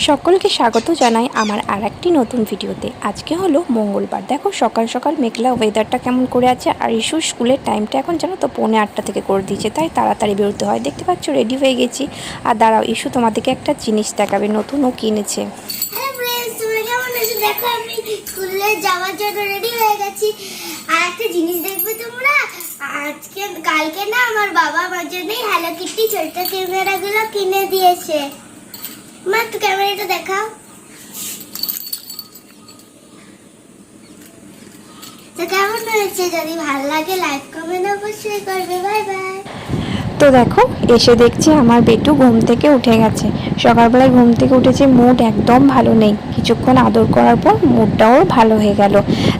সকলকে স্বাগত জানাই আমার আরেকটি নতুন ভিডিওতে। আজকে হলো মঙ্গলবার। দেখো সকাল সকাল মেঘলা ওয়েদারটা কেমন করে আছে। আর ইস্যুর স্কুলের টাইমটা এখন জানো তো 7:45 থেকে করে দিয়েছে, তাই তাড়াতাড়ি বেরোতে হয়। দেখতে পাচ্ছ রেডি হয়ে গেছি। আর দাঁড়াও, ইস্যু তোমাদেরকে একটা জিনিস দেখাবে, নতুন ও কিনেছে। দেখো আমি স্কুলে যাওয়ার জন্য রেডি হয়ে গেছি। আর একটা জিনিস দেখবে তোমরা, কালকে না আমার বাবা আমার জন্য হ্যালো কিটি ছোট ক্যামেরাগুলো কিনে দিয়েছে। মা তো ক্যামেরাটা দেখাও। তো কেমন হয়েছে? যদি ভালো লাগে লাইক কমেন্ট অবশ্যই করবে। Bye bye. তো দেখো এসে দেখছি আমার বেটু ঘুম থেকে উঠে গেছে। সকালবেলায় ঘুম থেকে উঠেছে, মুড একদম ভালো নেই। কিছুক্ষণ আদর করার পর মুডটাও ভালো হয়ে গেল।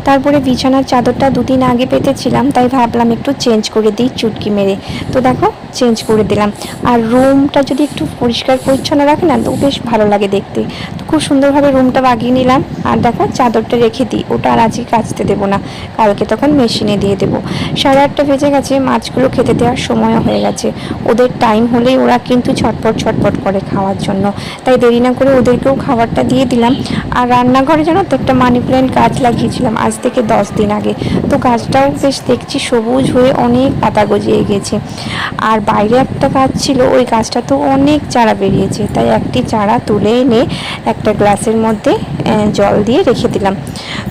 তারপরে বিছানার চাদরটা দুদিন আগে পেতেছিলাম, তাই ভাবলাম একটু চেঞ্জ করে দিই চুটকি মেরে। তো দেখো চেঞ্জ করে দিলাম। আর রুমটা যদি একটু পরিষ্কার পরিচ্ছন্ন রাখে না, তো বেশ ভালো লাগে দেখতে। তো খুব সুন্দরভাবে রুমটা বাগিয়ে নিলাম। আর দেখো চাদরটা রেখে দিই, ওটা আর আজকে কাচতে দেবো না, কালকে তখন মেশিনে দিয়ে দেবো। 8:30 বেজে গেছে, মাছগুলো খেতে দেওয়ার সময়ও হয়ে গেছে। ওদের টাইম হলেই ওরা কিন্তু ছটপট করে খাওয়ার জন্য, তাই দেরি না করে ওদেরকেও খাবারটা দিয়ে দিলাম। আর রান্নাঘরে জানো তো একটা মানি প্ল্যান্ট গাছ লাগিয়েছিলাম আজ থেকে 10 দিন আগে। তো গাছটাও বেশ দেখছি সবুজ হয়ে অনেক পাতা গজিয়ে গেছে। আর বাইরে একটা গাছ ছিল, ওই গাছটা তো অনেক চারা বেরিয়েছে, তাই একটি চারা তুলে এনে একটা গ্লাসের মধ্যে জল দিয়ে রেখে দিলাম।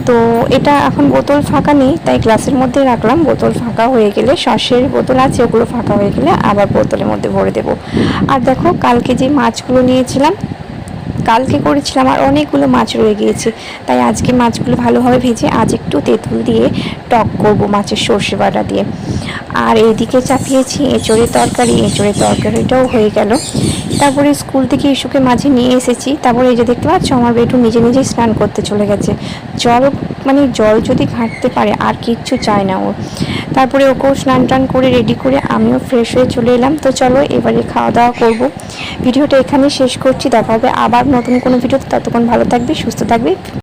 তো এটা এখন বোতল ফাঁকা নেই, তাই গ্লাসের মধ্যে রাখলাম। বোতল ফাঁকা হয়ে গেলে, সসের বোতল আছে, ওগুলো ফাঁকা হয়ে গেলে আবার বোতলের মধ্যে ভরে দেবো। আর দেখো কালকে যে মাছগুলো নিয়েছিলাম, কালকে করেছিলাম আর অনেকগুলো মাছ রয়ে গিয়েছে, তাই আজকে মাছগুলো ভালোভাবে ভেজে আজ একটু তেঁতুল দিয়ে টক করব মাছের সর্ষে বাটা দিয়ে। আর এইদিকে চাপিয়েছি এঁচোড়ের তরকারি। এঁচোড়ের তরকারিটাও হয়ে গেল। তারপরে স্কুল থেকে ইস্যুকে মাঝে নিয়ে এসেছি। তারপরে এই যে দেখতে পাচ্ছ আমার বেটু নিজে নিজেই স্নান করতে চলে গেছে। জল যদি ঘাঁটতে পারে আর কিচ্ছু চায় না ও। তারপরে ওকেও স্নান টান করে রেডি করে আমিও ফ্রেশ হয়ে চলে এলাম। তো চলো এবারে খাওয়া দাওয়া করব। ভিডিওটা এখানে শেষ করছি। দেখা হবে আবার নতুন কোনো ভিডিওতে। ততক্ষণ ভালো থাকবে, সুস্থ থাকবে।